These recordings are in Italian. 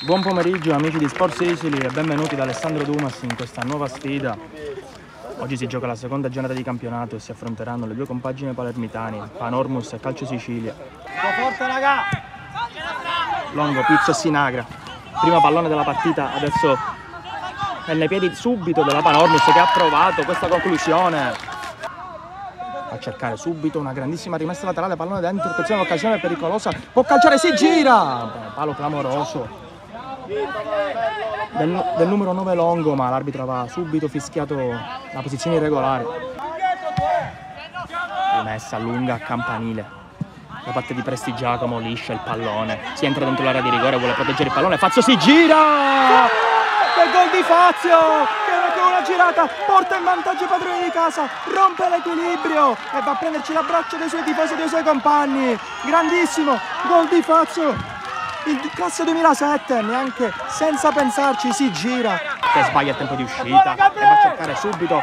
Buon pomeriggio amici di Sport Sicily e benvenuti da Alessandro Dumas in questa nuova sfida. Oggi si gioca la seconda giornata di campionato e si affronteranno le due compagini palermitane, Panormus e Calcio Sicilia. Forte raga! Longo, Pizzo e Sinagra. Primo pallone della partita, adesso è nei piedi subito della Panormus che ha provato questa conclusione. A cercare subito una grandissima rimessa laterale, pallone dentro, attenzione all'occasione pericolosa, può calciare, si gira! Palo clamoroso del numero 9 Longo, ma l'arbitro aveva subito fischiato la posizione irregolare. Rimessa lunga a campanile da parte di Presti Giacomo, liscia il pallone, si entra dentro l'area di rigore, vuole proteggere il pallone, Fazio si gira! Che gol di Fazio! Che una girata porta in vantaggio i padroni di casa, rompe l'equilibrio e va a prenderci l'abbraccio dei suoi tifosi e dei suoi compagni. Grandissimo gol di Fazio! Il classe 2007, neanche senza pensarci, si gira. Che sbaglia il tempo di uscita e va a cercare subito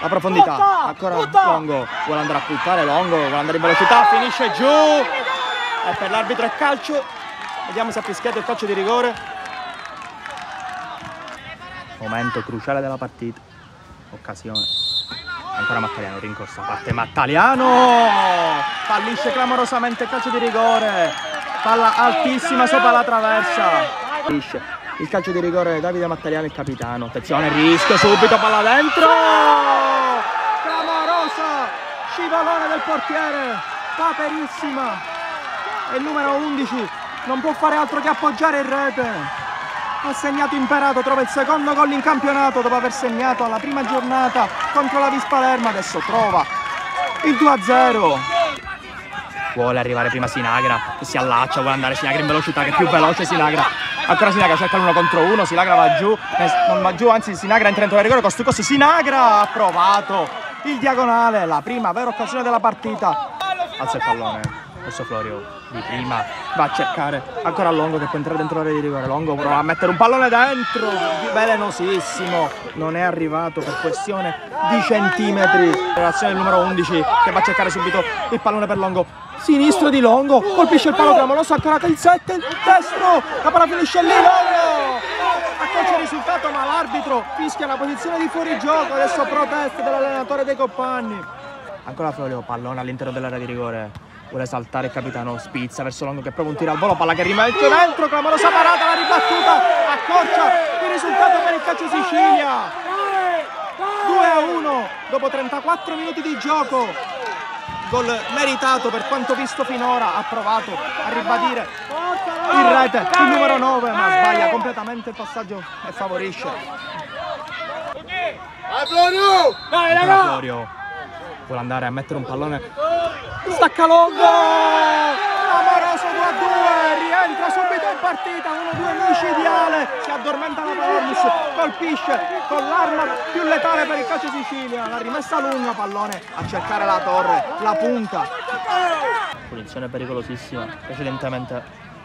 la profondità. Ancora Longo, vuole andare a puntare, Longo vuole andare in velocità, finisce giù. E per l'arbitro è calcio. Vediamo se ha fischiato il calcio di rigore. Momento cruciale della partita. Occasione. Ancora Mattaliano, rincorsa, parte Mattaliano. Fallisce clamorosamente il calcio di rigore. Palla altissima sopra la traversa. Il calcio di rigore Davide Mattaliano, il capitano. Attenzione, rischio subito, palla dentro. Clamorosa scivolone del portiere, paperissima. E il numero 11 non può fare altro che appoggiare in rete. Ha segnato Imperato, trova il secondo gol in campionato dopo aver segnato alla prima giornata contro la Vis Palermo. Adesso trova il 2-0. Vuole arrivare prima Sinagra, che si allaccia, vuole andare Sinagra in velocità, che è più veloce Sinagra. Ancora Sinagra, cerca l'uno contro uno, Sinagra va giù, non va giù, anzi Sinagra entra dentro il rigore, Costucossi, Sinagra ha provato il diagonale, la prima vera occasione della partita. Alza il pallone, adesso Florio di prima, va a cercare ancora Longo che può entrare dentro l'area di rigore, Longo prova a mettere un pallone dentro, velenosissimo, non è arrivato per questione di centimetri. Relazione del numero 11 che va a cercare subito il pallone per Longo. Sinistro di Longo, colpisce il palo clamoroso, ancora il 7, il destro, la palla finisce lì, Longo! Accorcia il risultato, ma l'arbitro fischia una posizione di fuorigioco, adesso protesta dell'allenatore dei compagni. Ancora Florio, pallone all'interno dell'area di rigore, vuole saltare il capitano, spizza verso Longo che prova un tiro al volo, palla che rimane dentro, clamorosa parata, la ribattuta, accorcia il risultato per il Calcio Sicilia. 2-1 dopo 34 minuti di gioco. Gol meritato per quanto visto finora, ha provato a ribadire in rete il numero 9 ma sbaglia completamente il passaggio e favorisce. Florio vuole andare a mettere un pallone, stacca Longo, clamoroso 2-2, rientra subito in partita, 1-2 micidiale, si addormenta la Panormus, colpisce con l'arma più letale per il Calcio Sicilia, la rimessa lunga, pallone a cercare la torre, la punta. Punizione pericolosissima, precedentemente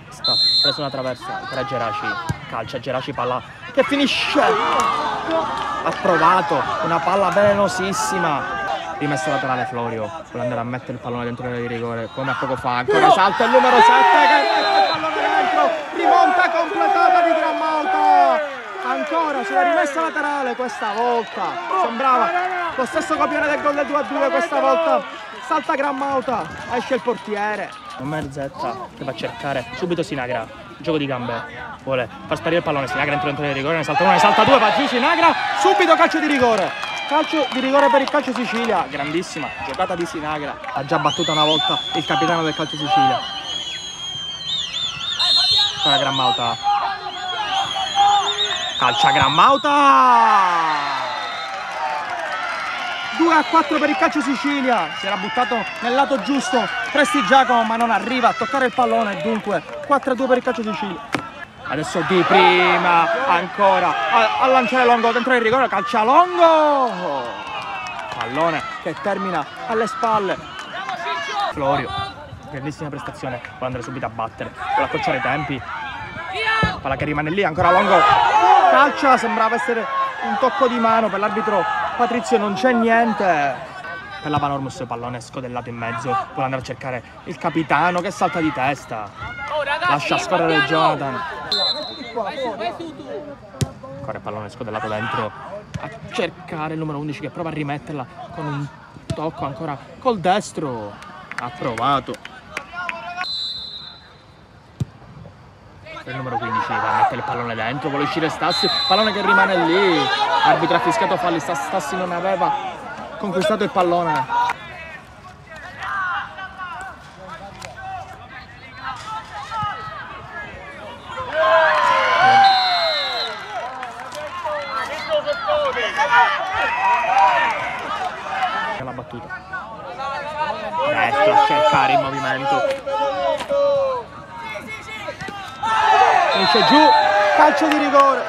sta preso una traversa tra Geraci, calcia Geraci, palla che finisce, ha provato una palla velenosissima. Rimessa laterale Florio, vuole andare a mettere il pallone dentro l'area di rigore come a poco fa, ancora salta il numero 7 che mette il pallone dentro, rimonta completata di Grammauta, ancora sulla rimessa laterale, questa volta sembrava lo stesso copione del gol del 2-2, questa volta salta Grammauta, esce il portiere. Merzetta che va a cercare subito Sinagra, gioco di gambe, vuole far sparire il pallone, Sinagra entra dentro l'area di rigore, ne salta uno, ne salta due, va giù Sinagra, subito calcio di rigore. Calcio di rigore per il Calcio Sicilia, grandissima giocata di Sinagra, ha già battuto una volta il capitano del Calcio Sicilia. Ancora Grammauta, calcia Grammauta, 2-4 per il Calcio Sicilia, si era buttato nel lato giusto Presti Giacomo ma non arriva a toccare il pallone, dunque 4-2 per il Calcio Sicilia. Adesso di prima, ancora a lanciare Longo dentro il rigore, calcia Longo! Pallone che termina alle spalle. Florio, grandissima prestazione, può andare subito a battere, vuole accorciare i tempi. Palla che rimane lì, ancora Longo, calcia, sembrava essere un tocco di mano per l'arbitro Patrizio, non c'è niente. Per la Panormus, pallone scodellato in mezzo, vuole andare a cercare il capitano che salta di testa. Lascia scorrere Jonathan. Ancora il pallone scodellato dentro a cercare il numero 11 che prova a rimetterla con un tocco ancora col destro. Ha provato. Il numero 15 va a mettere il pallone dentro, vuole uscire Stassi, pallone che rimane lì. Arbitro ha fischiato falli, Stassi non aveva conquistato il pallone. La battuta. Destro a cercare il movimento. Finisce giù, calcio di rigore.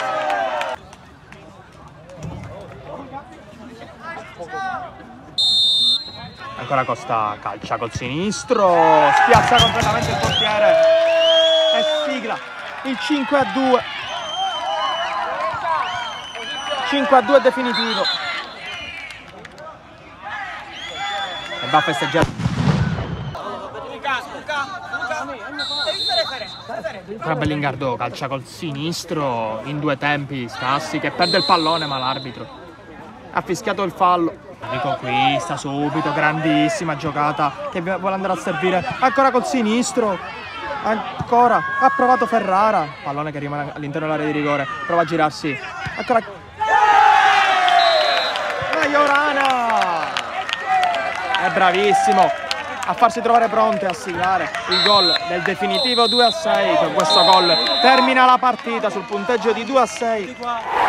Ancora Costa calcia col sinistro, spiazza completamente il portiere e sigla il 5-2. 5-2 è definitivo. E va a festeggiare. Ora Bellingardo calcia col sinistro in due tempi. Stassi che perde il pallone, ma l'arbitro ha fischiato il fallo. Riconquista subito, grandissima giocata che vuole andare a servire ancora col sinistro. Ancora ha provato Ferrara, pallone che rimane all'interno dell'area di rigore, prova a girarsi ancora Majorana, è bravissimo a farsi trovare pronte a siglare il gol del definitivo 2-6. Con questo gol termina la partita sul punteggio di 2-6.